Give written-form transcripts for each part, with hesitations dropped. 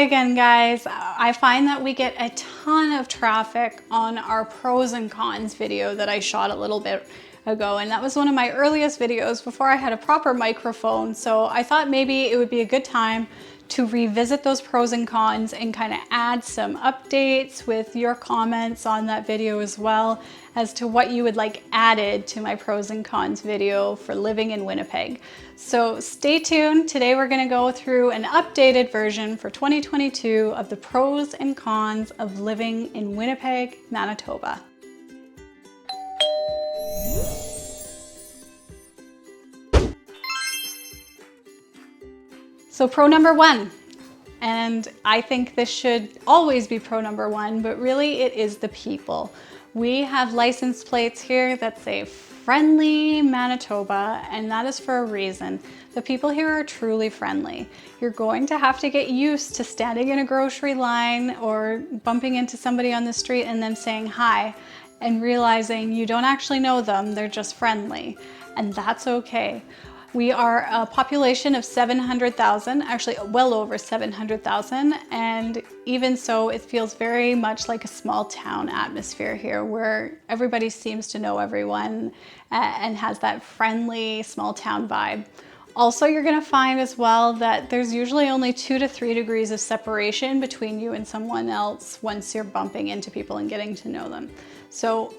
again, guys. I find that we get a ton of traffic on our pros and cons video that I shot a little bit ago, and that was one of my earliest videos before I had a proper microphone. So I thought maybe it would be a good time to revisit those pros and cons and kind of add some updates with your comments on that video as well as to what you would like added to my pros and cons video for living in Winnipeg. So stay tuned. Today we're going to go through an updated version for 2022 of the pros and cons of living in Winnipeg, Manitoba. So pro number one, and I think this should always be pro number one, but really it is the people. We have license plates here that say friendly Manitoba, and that is for a reason. The people here are truly friendly. You're going to have to get used to standing in a grocery line or bumping into somebody on the street and them saying hi and realizing you don't actually know them, they're just friendly, and that's okay. We are a population of 700,000, actually well over 700,000, and even so it feels very much like a small town atmosphere here where everybody seems to know everyone and has that friendly small town vibe. Also, you're going to find as well that there's usually only 2 to 3 degrees of separation between you and someone else once you're bumping into people and getting to know them. So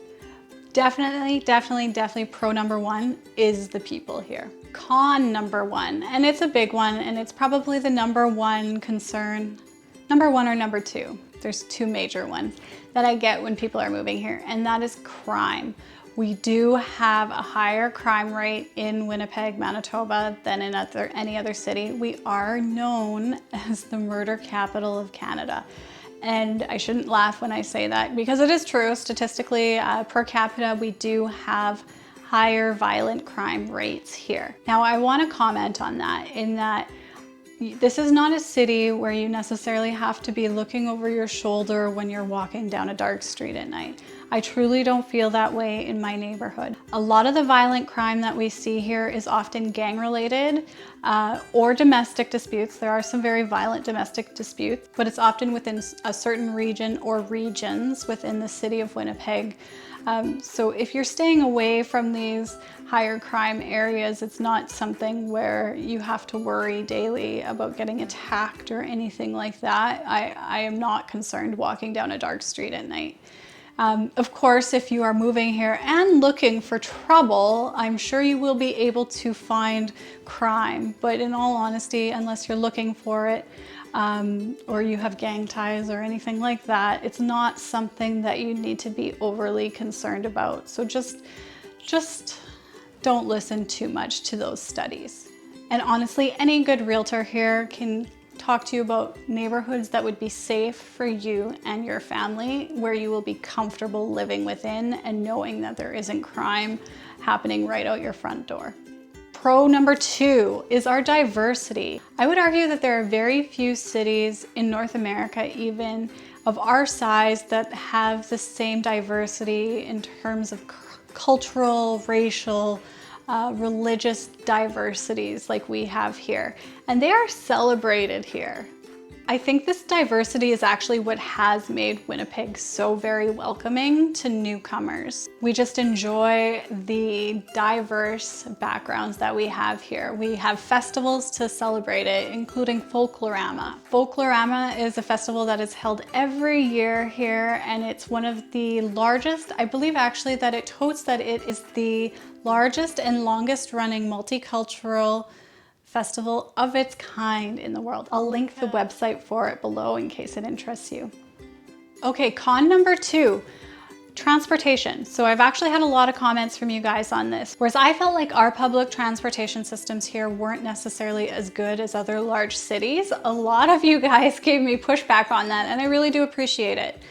definitely pro number one is the people here. Con number one, and it's a big one, and it's probably the number one concern, number one or number two. There's two major ones that I get when people are moving here, and that is crime. We do have a higher crime rate in Winnipeg, Manitoba than in any other city. We are known as the murder capital of Canada. And I shouldn't laugh when I say that because it is true. Statistically, per capita, we do have higher violent crime rates here. Now, I want to comment on that in that this is not a city where you necessarily have to be looking over your shoulder when you're walking down a dark street at night. I truly don't feel that way in my neighborhood. A lot of the violent crime that we see here is often gang related or domestic disputes. There are some very violent domestic disputes, but it's often within a certain region or regions within the city of Winnipeg. So if you're staying away from these higher crime areas, it's not something where you have to worry daily about getting attacked or anything like that. I am not concerned walking down a dark street at night. Of course, if you are moving here and looking for trouble, I'm sure you will be able to find crime. But in all honesty, unless you're looking for it, or you have gang ties or anything like that, it's not something that you need to be overly concerned about. So just don't listen too much to those studies. And honestly, any good realtor here can talk to you about neighborhoods that would be safe for you and your family, where you will be comfortable living within and knowing that there isn't crime happening right out your front door. Pro number two is our diversity. I would argue that there are very few cities in North America, even of our size, that have the same diversity in terms of cultural, racial, religious diversities like we have here. And they are celebrated here. I think this diversity is actually what has made Winnipeg so very welcoming to newcomers. We just enjoy the diverse backgrounds that we have here. We have festivals to celebrate it, including Folklorama. Folklorama is a festival that is held every year here, and it's one of the largest, I believe actually that it totes that it is the largest and longest running multicultural festival of its kind in the world. I'll link the website for it below in case it interests you. Okay, con number two, transportation. So I've actually had a lot of comments from you guys on this, whereas I felt like our public transportation systems here weren't necessarily as good as other large cities. A lot of you guys gave me pushback on that, and I really do appreciate it.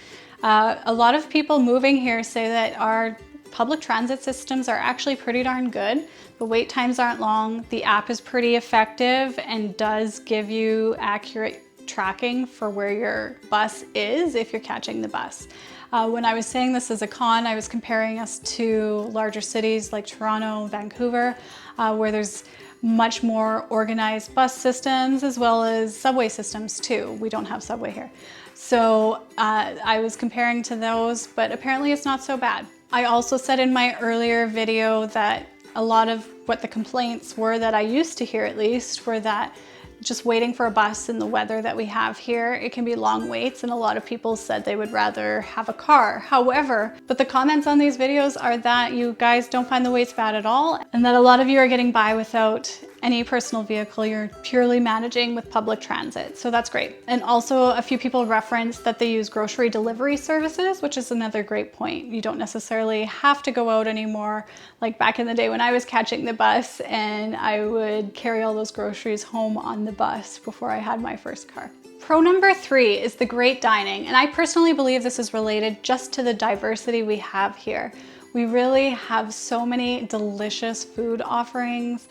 A lot of people moving here say that our public transit systems are actually pretty darn good. The wait times aren't long. The app is pretty effective and does give you accurate tracking for where your bus is if you're catching the bus. When I was saying this as a con, I was comparing us to larger cities like Toronto, Vancouver, where there's much more organized bus systems as well as subway systems too. We don't have subway here. So I was comparing to those, but apparently it's not so bad. I also said in my earlier video that a lot of what the complaints were that I used to hear, at least, were that just waiting for a bus in the weather that we have here, it can be long waits, and a lot of people said they would rather have a car. However, but the comments on these videos are that you guys don't find the waits bad at all, and that a lot of you are getting by without any personal vehicle. You're purely managing with public transit, so that's great. And also a few people referenced that they use grocery delivery services, which is another great point. You don't necessarily have to go out anymore, like back in the day when I was catching the bus and I would carry all those groceries home on the bus before I had my first car. Pro number 3 is the great dining, and I personally believe this is related just to the diversity we have here. We really have so many delicious food offerings,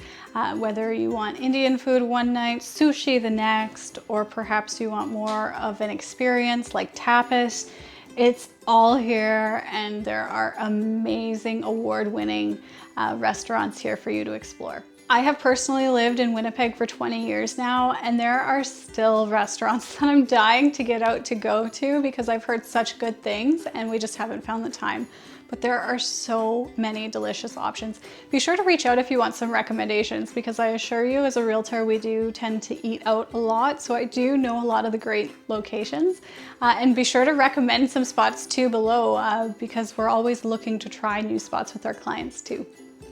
whether you want Indian food one night, sushi the next, or perhaps you want more of an experience like tapas. It's all here, and there are amazing award-winning restaurants here for you to explore. I have personally lived in Winnipeg for 20 years now, and there are still restaurants that I'm dying to get out to go to because I've heard such good things and we just haven't found the time. But there are so many delicious options. Be sure to reach out if you want some recommendations, because I assure you, as a realtor, we do tend to eat out a lot. So I do know a lot of the great locations. And be sure to recommend some spots too below, because we're always looking to try new spots with our clients too.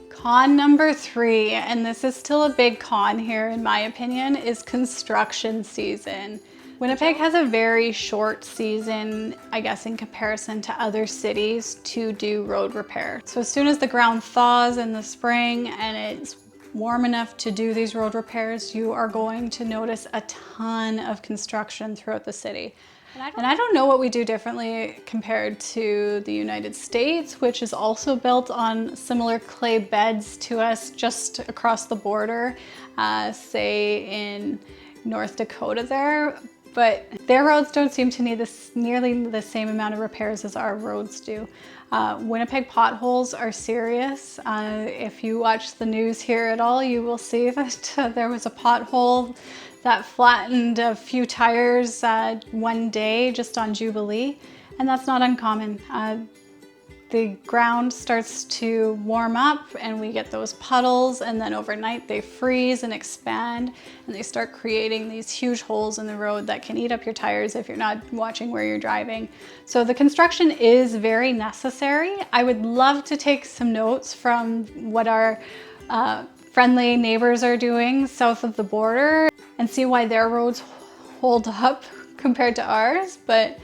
Con number 3, and this is still a big con here in my opinion, is construction season. Winnipeg has a very short season, I guess, in comparison to other cities to do road repair. So as soon as the ground thaws in the spring and it's warm enough to do these road repairs, you are going to notice a ton of construction throughout the city. And I don't know what we do differently compared to the United States, which is also built on similar clay beds to us just across the border, say in North Dakota there. But their roads don't seem to need nearly the same amount of repairs as our roads do. Winnipeg potholes are serious. If you watch the news here at all, you will see that there was a pothole that flattened a few tires one day just on Jubilee, and that's not uncommon. The ground starts to warm up and we get those puddles, and then overnight they freeze and expand and they start creating these huge holes in the road that can eat up your tires if you're not watching where you're driving. So the construction is very necessary. I would love to take some notes from what our friendly neighbors are doing south of the border and see why their roads hold up compared to ours, but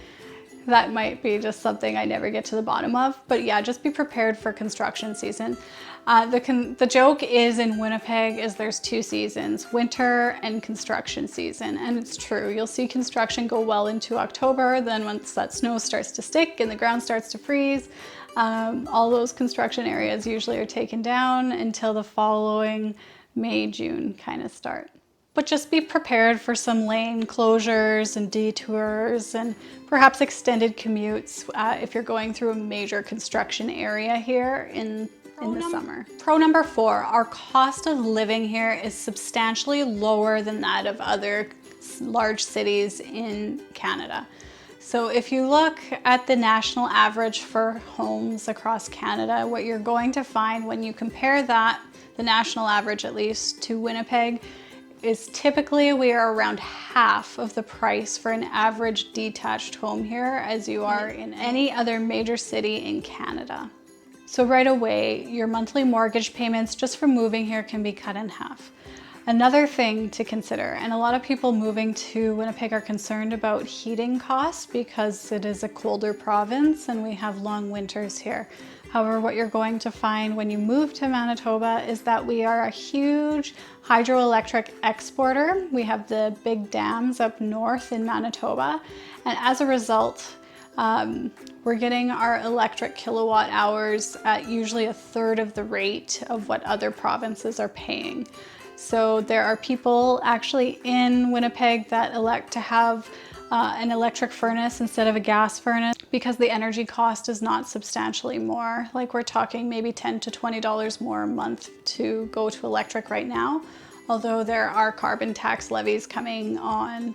that might be just something I never get to the bottom of. But yeah, just be prepared for construction season. The joke is in Winnipeg is there's 2 seasons, winter and construction season. And it's true, you'll see construction go well into October. Then once that snow starts to stick and the ground starts to freeze, all those construction areas usually are taken down until the following May, June kind of start. But just be prepared for some lane closures and detours and perhaps extended commutes if you're going through a major construction area here in the summer. Pro number 4, our cost of living here is substantially lower than that of other large cities in Canada. So if you look at the national average for homes across Canada, what you're going to find when you compare that, the national average at least, to Winnipeg, is typically we are around half of the price for an average detached home here as you are in any other major city in Canada. So right away, your monthly mortgage payments just from moving here can be cut in half. Another thing to consider, and a lot of people moving to Winnipeg are concerned about heating costs because it is a colder province and we have long winters here. However, what you're going to find when you move to Manitoba is that we are a huge hydroelectric exporter. We have the big dams up north in Manitoba, and as a result, we're getting our electric kilowatt hours at usually 1/3 of the rate of what other provinces are paying. So there are people actually in Winnipeg that elect to have an electric furnace instead of a gas furnace because the energy cost is not substantially more. Like we're talking maybe $10 to $20 more a month to go to electric right now, although there are carbon tax levies coming on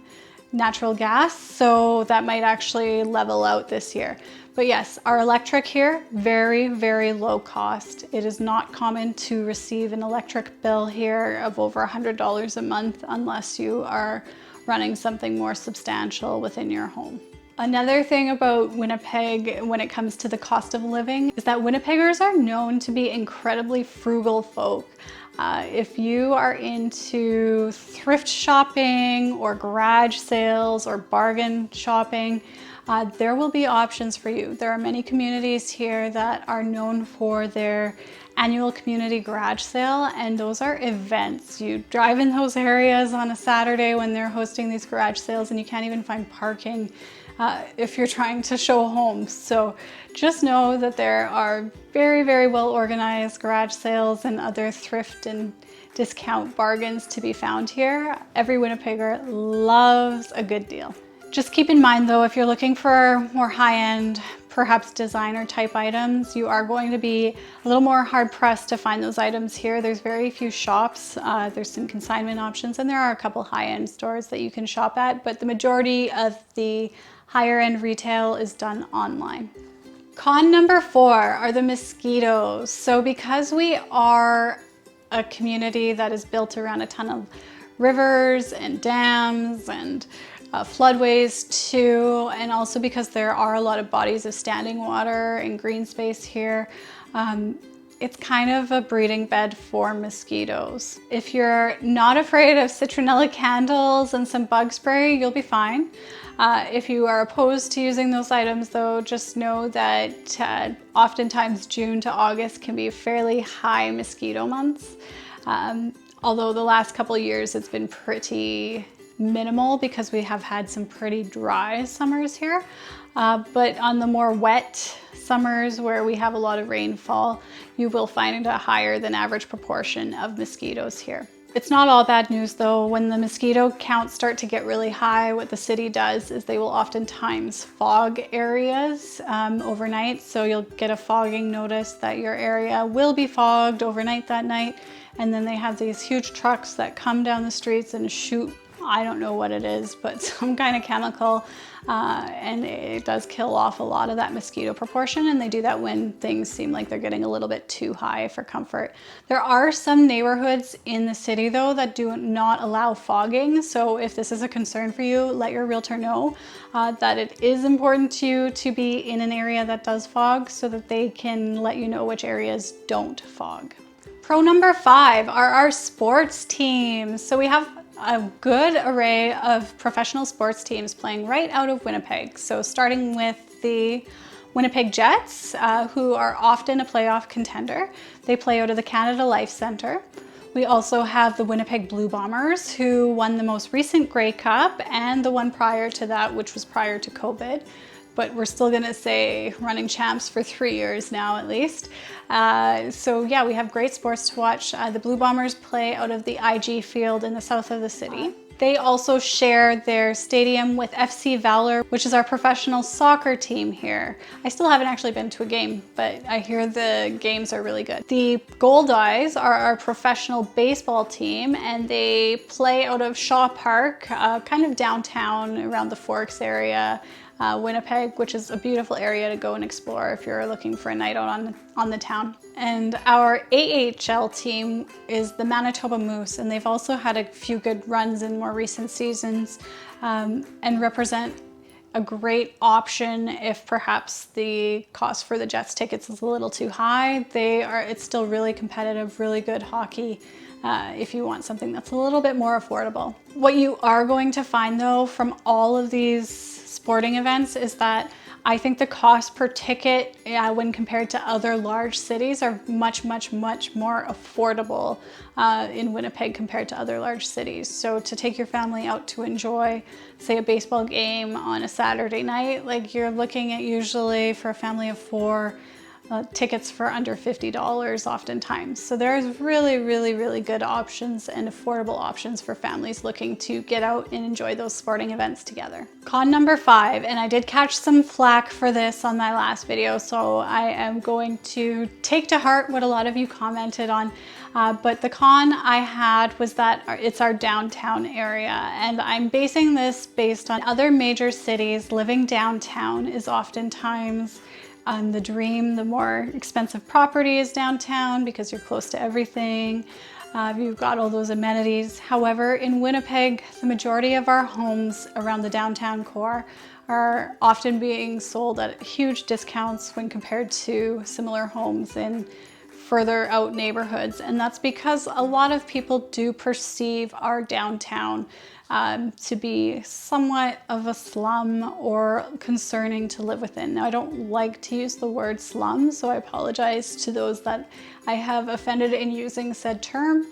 natural gas, so that might actually level out this year. But yes, our electric here, very, very low cost. It is not common to receive an electric bill here of over $100 a month unless you are running something more substantial within your home. Another thing about Winnipeg when it comes to the cost of living is that Winnipeggers are known to be incredibly frugal folk. If you are into thrift shopping or garage sales or bargain shopping, there will be options for you. There are many communities here that are known for their annual community garage sale, and those are events. You drive in those areas on a Saturday when they're hosting these garage sales and you can't even find parking if you're trying to show homes. So just know that there are very, very well organized garage sales and other thrift and discount bargains to be found here. Every Winnipegger loves a good deal. Just keep in mind though, if you're looking for more high-end, perhaps designer type items, you are going to be a little more hard pressed to find those items here. There's very few shops, there's some consignment options, and there are a couple high-end stores that you can shop at, but the majority of the higher end retail is done online. Con number 4 are the mosquitoes. So because we are a community that is built around a ton of rivers and dams and floodways too, and also because there are a lot of bodies of standing water and green space here, it's kind of a breeding bed for mosquitoes. If you're not afraid of citronella candles and some bug spray, you'll be fine. If you are opposed to using those items though, just know that oftentimes June to August can be fairly high mosquito months. Although the last couple of years it's been pretty minimal because we have had some pretty dry summers here. But on the more wet summers where we have a lot of rainfall, you will find a higher than average proportion of mosquitoes here. It's not all bad news though. When the mosquito counts start to get really high, what the city does is they will oftentimes fog areas overnight. So you'll get a fogging notice that your area will be fogged overnight that night. And then they have these huge trucks that come down the streets and shoot, I don't know what it is, but some kind of chemical, and it does kill off a lot of that mosquito proportion, and they do that when things seem like they're getting a little bit too high for comfort. There are some neighborhoods in the city though that do not allow fogging, so if this is a concern for you, let your realtor know that it is important to you to be in an area that does fog so that they can let you know which areas don't fog. Pro number 5 are our sports teams. So we have a good array of professional sports teams playing right out of Winnipeg. So starting with the Winnipeg Jets, who are often a playoff contender. They play out of the Canada Life Centre. We also have the Winnipeg Blue Bombers, who won the most recent Grey Cup and the one prior to that, which was prior to COVID. But we're still gonna say running champs for 3 years now at least. So yeah, we have great sports to watch. The Blue Bombers play out of the IG field in the south of the city. They also share their stadium with FC Valor, which is our professional soccer team here. I still haven't actually been to a game, but I hear the games are really good. The Gold Eyes are our professional baseball team, and they play out of Shaw Park, kind of downtown around the Forks area. Winnipeg, which is a beautiful area to go and explore if you're looking for a night out on the town. And our AHL team is the Manitoba Moose, and they've also had a few good runs in more recent seasons and represent a great option if perhaps the cost for the Jets tickets is a little too high. It's still really competitive, really good hockey if you want something that's a little bit more affordable. What you are going to find though from all of these sporting events is that I think the cost per ticket when compared to other large cities are much more affordable in Winnipeg compared to other large cities. So to take your family out to enjoy, say, a baseball game on a Saturday night, like you're looking at usually for a family of 4, tickets for under $50 oftentimes. So there's really good options and affordable options for families looking to get out and enjoy those sporting events together. Con number 5, and I did catch some flack for this on my last video, so I am going to take to heart what a lot of you commented on. But the con I had was that it's our downtown area, and I'm basing this based on other major cities. Living downtown is oftentimes the dream. The more expensive property is downtown because you're close to everything. You've got all those amenities. However, in Winnipeg, the majority of our homes around the downtown core are often being sold at huge discounts when compared to similar homes in further out neighborhoods. And that's because a lot of people do perceive our downtown to be somewhat of a slum or concerning to live within. Now, I don't like to use the word slum, so I apologize to those that I have offended in using said term.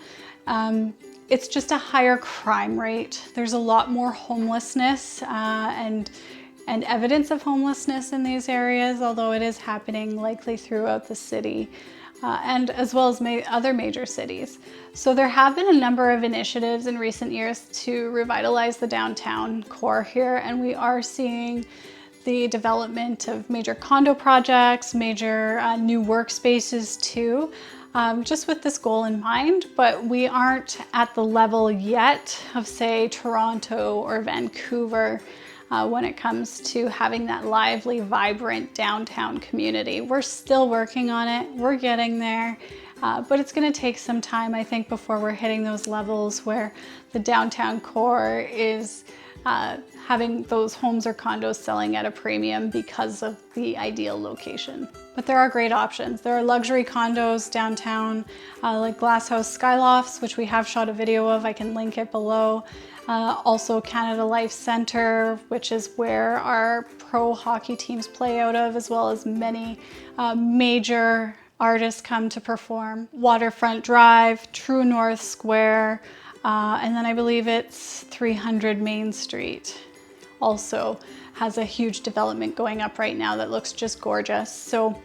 It's just a higher crime rate. There's a lot more homelessness and evidence of homelessness in these areas, although it is happening likely throughout the city. And as well as other major cities. So there have been a number of initiatives in recent years to revitalize the downtown core here, and we are seeing the development of major condo projects, major new workspaces too, just with this goal in mind, but we aren't at the level yet of, say, Toronto or Vancouver when it comes to having that lively, vibrant downtown community. We're still working on it. We're getting there, but it's going to take some time, I think, before we're hitting those levels where the downtown core is having those homes or condos selling at a premium because of the ideal location. But there are great options. There are luxury condos downtown, like Glasshouse Skylofts, which we have shot a video of. I can link it below. Also Canada Life Centre, which is where our pro hockey teams play out of, as well as many major artists come to perform. Waterfront Drive, True North Square, and then I believe it's 300 Main Street. Also has a huge development going up right now that looks just gorgeous. So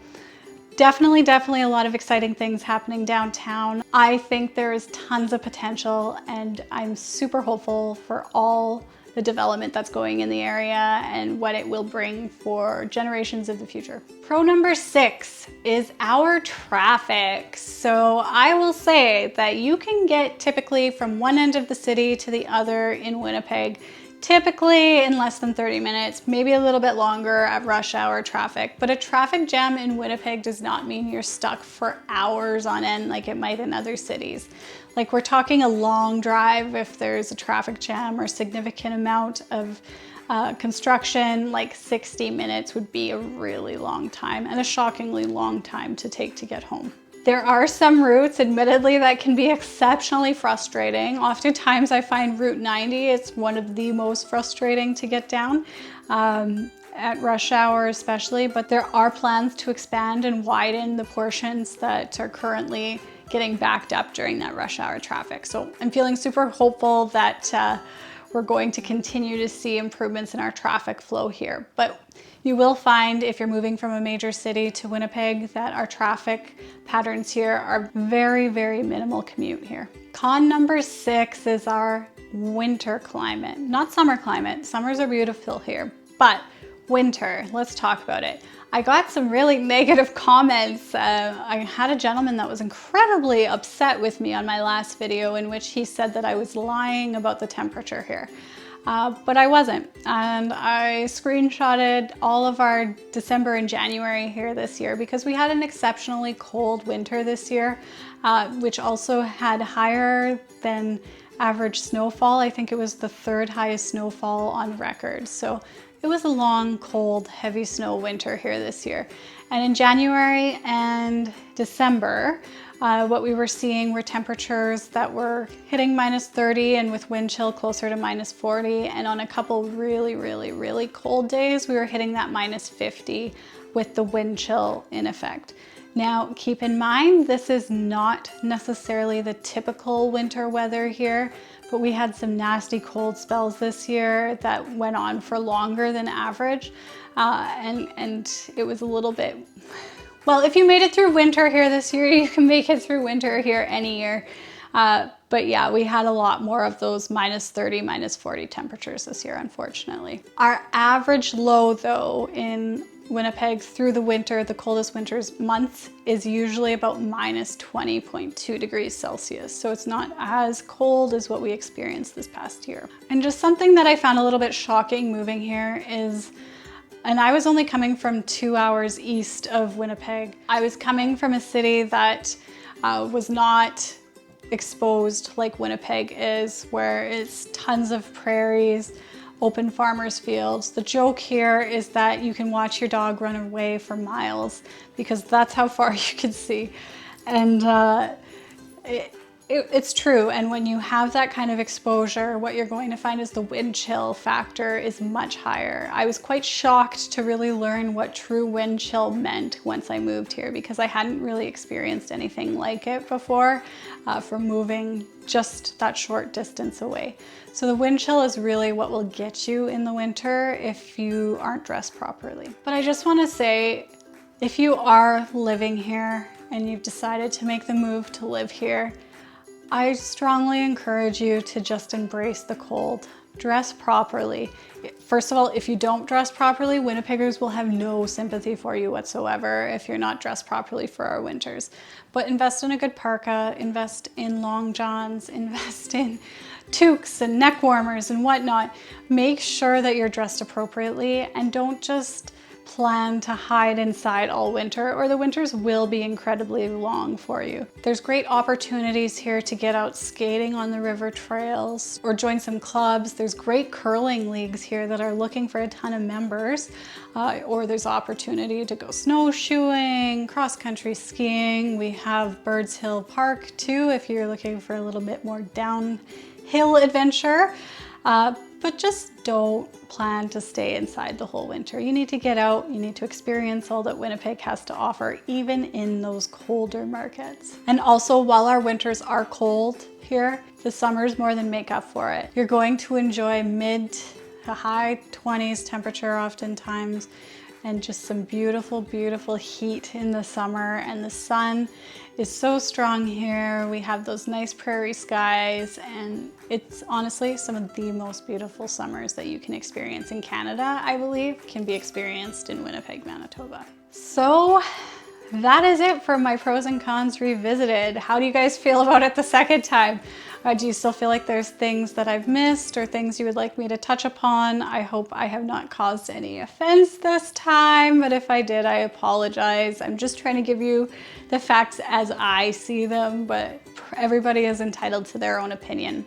definitely a lot of exciting things happening downtown. I think there is tons of potential, and I'm super hopeful for all the development that's going in the area and what it will bring for generations of the future. Pro number 6 is our traffic. So I will say that you can get typically from one end of the city to the other in Winnipeg typically in less than 30 minutes, maybe a little bit longer at rush hour traffic. But a traffic jam in Winnipeg does not mean you're stuck for hours on end like it might in other cities. Like, we're talking a long drive if there's a traffic jam or significant amount of construction. Like 60 minutes would be a really long time, and a shockingly long time to take to get home. There are some routes, admittedly, that can be exceptionally frustrating. Oftentimes I find Route 90, it's one of the most frustrating to get down at rush hour especially, but there are plans to expand and widen the portions that are currently getting backed up during that rush hour traffic. So I'm feeling super hopeful that we're going to continue to see improvements in our traffic flow here. But you will find, if you're moving from a major city to Winnipeg, that our traffic patterns here are very minimal commute here. Con number 6 is our winter climate, not summer climate. Summers are beautiful here, but winter, let's talk about it. I got some really negative comments. I had a gentleman that was incredibly upset with me on my last video, in which he said that I was lying about the temperature here. But I wasn't, and I screenshotted all of our December and January here this year because we had an exceptionally cold winter this year, which also had higher than average snowfall. I think it was the 3rd highest snowfall on record. So it was a long, cold, heavy snow winter here this year. And in January and December, what we were seeing were temperatures that were hitting -30 and with wind chill closer to -40. And on a couple really cold days, we were hitting that -50 with the wind chill in effect. Now, keep in mind, this is not necessarily the typical winter weather here, but we had some nasty cold spells this year that went on for longer than average. And it was a little bit Well, if you made it through winter here this year, you can make it through winter here any year. But yeah, we had a lot more of those -30, -40 temperatures this year, unfortunately. Our average low though in Winnipeg through the winter, the coldest winter's month, is usually about -20.2 degrees Celsius. So it's not as cold as what we experienced this past year. And just something that I found a little bit shocking moving here is, and I was only coming from 2 hours east of Winnipeg. I was coming from a city that was not exposed like Winnipeg is, where it's tons of prairies, open farmers fields. The joke here is that you can watch your dog run away for miles because that's how far you can see. And it's true. And when you have that kind of exposure, what you're going to find is the wind chill factor is much higher. I was quite shocked to really learn what true wind chill meant once I moved here, because I hadn't really experienced anything like it before from moving just that short distance away. So the wind chill is really what will get you in the winter if you aren't dressed properly. But I just want to say, if you are living here and you've decided to make the move to live here, I strongly encourage you to just embrace the cold. Dress properly. First of all, if you don't dress properly, Winnipeggers will have no sympathy for you whatsoever if you're not dressed properly for our winters. But invest in a good parka, invest in long johns, invest in toques and neck warmers and whatnot. Make sure that you're dressed appropriately and don't just plan to hide inside all winter, or the winters will be incredibly long for you. There's great opportunities here to get out skating on the river trails or join some clubs. There's great curling leagues here that are looking for a ton of members, or there's opportunity to go snowshoeing, cross-country skiing. We have Birds Hill Park too if you're looking for a little bit more downhill adventure. But just don't plan to stay inside the whole winter. You need to get out, you need to experience all that Winnipeg has to offer, even in those colder markets. And also, while our winters are cold here, the summers more than make up for it. You're going to enjoy mid to high 20s temperature oftentimes, and just some beautiful, beautiful heat in the summer, and the sun is so strong here. We have those nice prairie skies, and it's honestly some of the most beautiful summers that you can experience in Canada, I believe, can be experienced in Winnipeg, Manitoba. So that is it for my pros and cons revisited. How do you guys feel about it the second time? Do you still feel like there's things that I've missed or things you would like me to touch upon? I hope I have not caused any offense this time, but if I did, I apologize. I'm just trying to give you the facts as I see them, but everybody is entitled to their own opinion.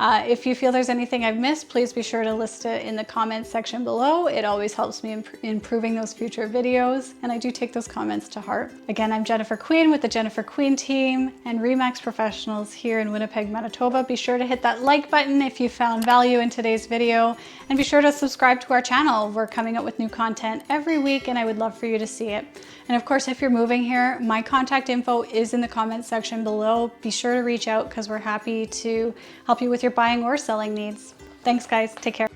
If you feel there's anything I've missed, please be sure to list it in the comments section below. It always helps me improving those future videos, and I do take those comments to heart. Again, I'm Jennifer Queen with the Jennifer Queen team and RE/MAX Professionals here in Winnipeg, Manitoba. Be sure to hit that like button if you found value in today's video, and be sure to subscribe to our channel. We're coming up with new content every week, and I would love for you to see it. And of course, if you're moving here, my contact info is in the comments section below. Be sure to reach out because we're happy to help you with your buying or selling needs. Thanks guys, take care.